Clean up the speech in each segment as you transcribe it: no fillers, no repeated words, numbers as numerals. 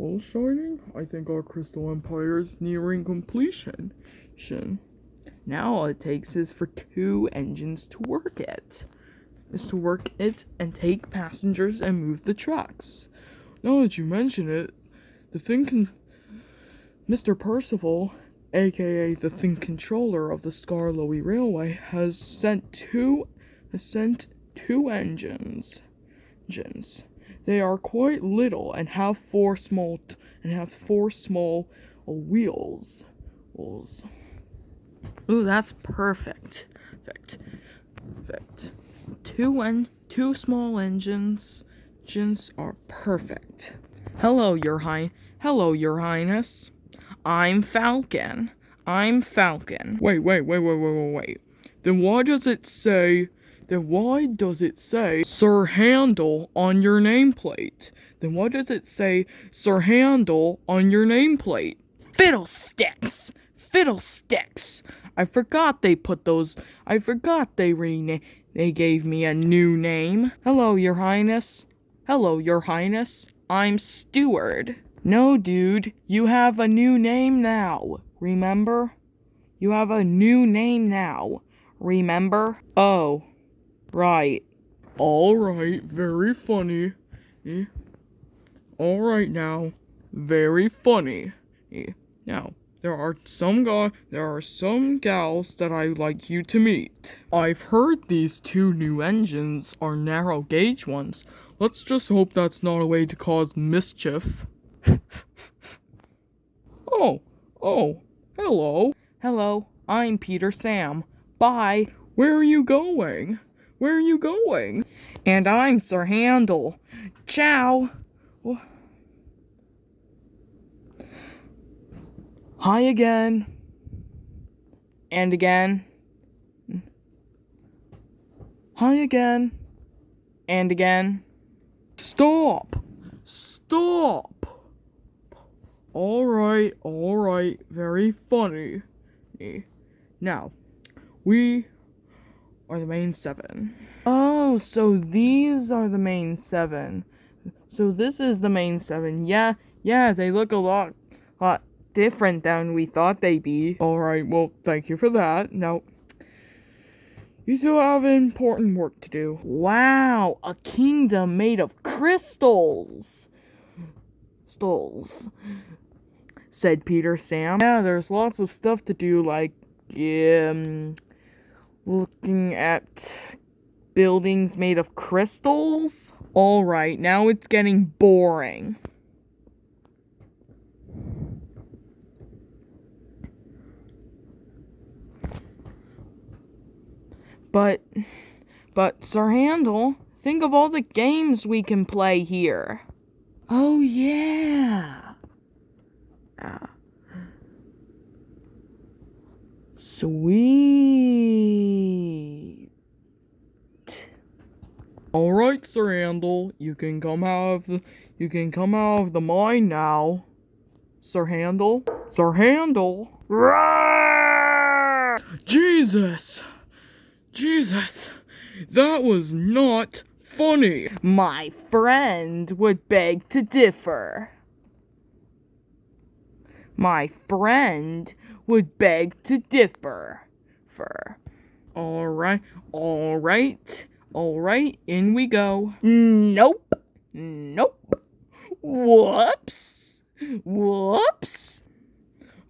Well, Shining, I think our Crystal Empire is nearing completion. Now all it takes is for 2 engines to work it. And take passengers and move the trucks. Now that you mention it, Mr. Percival, aka the Think Controller of the Skarloey Railway, has sent two engines. They are quite little and have 4 small wheels. Ooh, that's perfect. Perfect. 2 small engines are perfect. Hello, Your Highness. I'm Falcon. Wait. Then why does it say Sir Handel on your nameplate? Fiddlesticks! I forgot they gave me a new name. Hello, Your Highness. I'm Steward. No, dude, you have a new name now. Remember? Oh, right. Alright, very funny. Alright now, very funny. Now, there are some gals that I'd like you to meet. I've heard these 2 new engines are narrow gauge ones. Let's just hope that's not a way to cause mischief. Oh, hello. Hello, I'm Peter Sam. Bye. Where are you going? And I'm Sir Handel. Ciao. Hi again. And again. Hi again. And again. Stop. Alright, very funny. Now, we are the main 7. Oh, so these are the main 7. So this is the main 7. Yeah, they look a lot different than we thought they'd be. Alright, well, thank you for that. Now, you 2 have important work to do. Wow, a kingdom made of crystals, said Peter Sam. Yeah, there's lots of stuff to do, like, looking at buildings made of crystals. Alright, now it's getting boring. But Sir Handel, think of all the games we can play here. Oh, yeah. Sweet. Alright, Sir Handel, you can come out of the mine now. Sir Handel? Roar! Jesus, that was not funny. My friend would beg to differ. Alright, in we go. Nope. Whoops.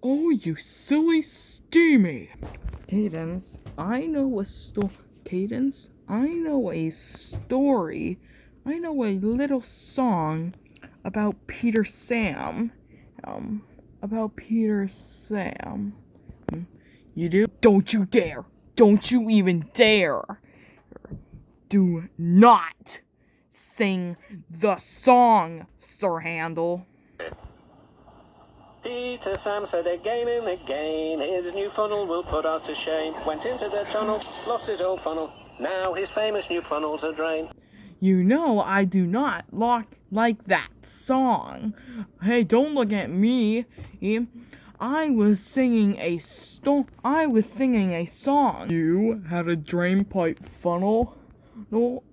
Oh, you silly steamy. Cadence, I know a story. I know a little song about Peter Sam. You do? Don't you dare! Don't you even dare! Do not sing the song, Sir Handel. Peter Sam said again and again, his new funnel will put us to shame. Went into the tunnel, lost his old funnel, now his famous new funnel's a drain. You know I do not like that song. Hey, don't look at me. I was singing a song. You had a drain pipe funnel? No.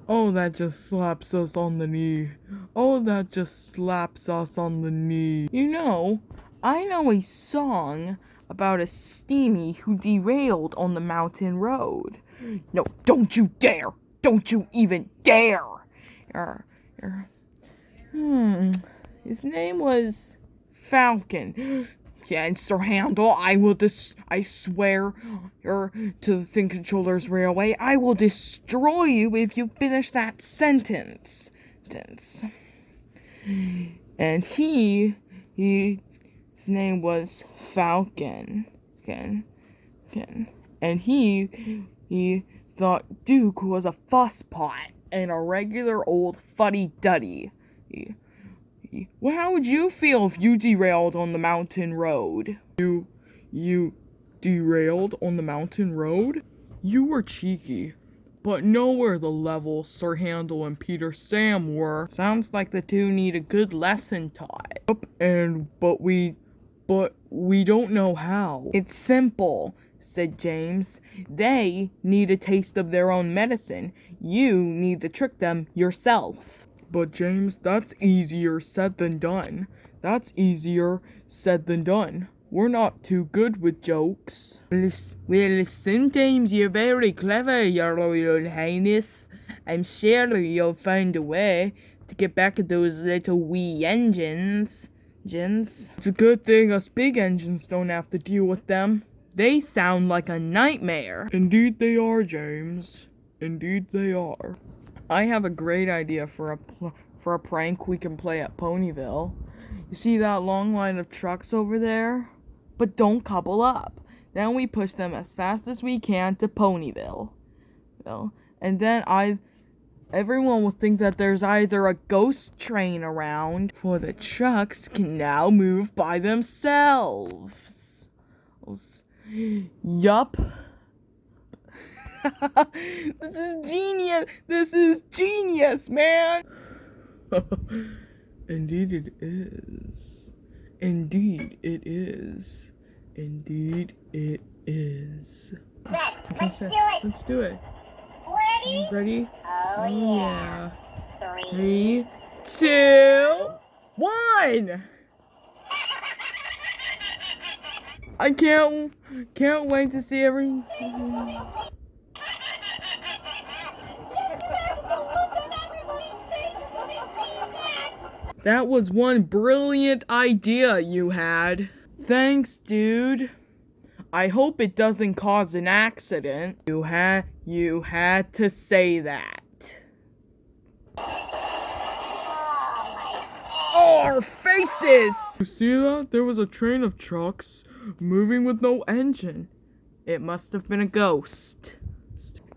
Oh, that just slaps us on the knee. Oh, that just slaps us on the knee. You know, I know a song about a steamy who derailed on the mountain road. No, don't you dare! Don't you even dare! Er, er, His name was Falcon. And Sir Handel, I swear, to the Think Controller's Railway, I will destroy you if you finish that sentence. And his name was Falcon. And he thought Duke was a fusspot and a regular old fuddy-duddy. Well, how would you feel if you derailed on the mountain road? You derailed on the mountain road? You were cheeky, but nowhere the level Sir Handel and Peter Sam were. Sounds like the two need a good lesson taught. But we don't know how. It's simple, said James. They need a taste of their own medicine. You need to trick them yourself. But James, that's easier said than done. We're not too good with jokes. Well, sometimes you're very clever, your Royal Highness. I'm sure you'll find a way to get back at those little wee engines. It's a good thing us big engines don't have to deal with them. They sound like a nightmare. Indeed they are, James. Indeed they are. I have a great idea for a prank we can play at Ponyville. You see that long line of trucks over there? But don't couple up. Then we push them as fast as we can to Ponyville. And then everyone will think that there's either a ghost train around, for the trucks can now move by themselves. Yup. This is genius, man. Indeed it is. Let's do it. Ready? Oh, yeah. 3, 2, 1. I can't wait to see everything. That was one brilliant idea you had. Thanks, dude. I hope it doesn't cause an accident. You had to say that. Oh, our faces! You see that? There was a train of trucks moving with no engine. It must have been a ghost.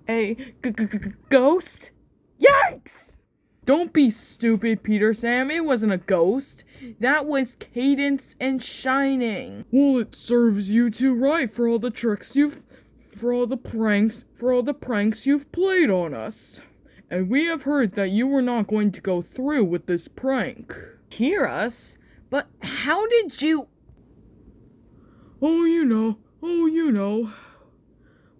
A ghost? Yikes! Don't be stupid, Peter Sam. It wasn't a ghost. That was Cadence and Shining. Well, it serves you two right for all the pranks you've played on us. And we have heard that you were not going to go through with this prank. Hear us? But how did you... Oh, you know.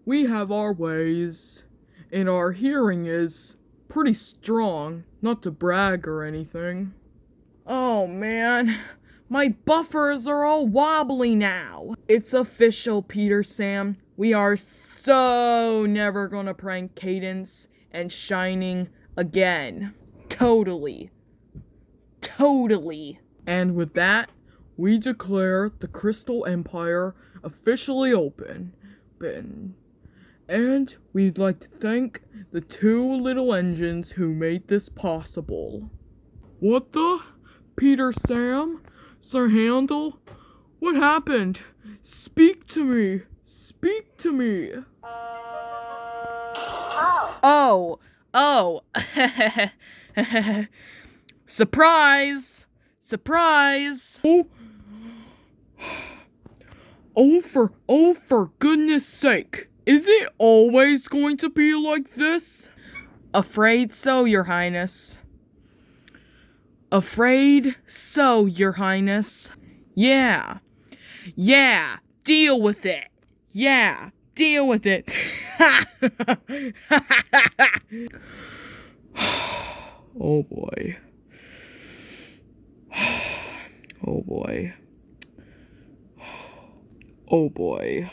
We have our ways. And our hearing is pretty strong, not to brag or anything. Oh man, my buffers are all wobbly now. It's official, Peter Sam. We are so never gonna prank Cadence and Shining again. Totally. And with that, we declare the Crystal Empire officially open. And we'd like to thank the two little engines who made this possible. What the? Peter Sam? Sir Handel? What happened? Speak to me. Oh. Surprise. Oh, for goodness sake. Is it always going to be like this? Afraid so, Your Highness. Yeah, deal with it. Oh boy. Oh boy. Oh boy.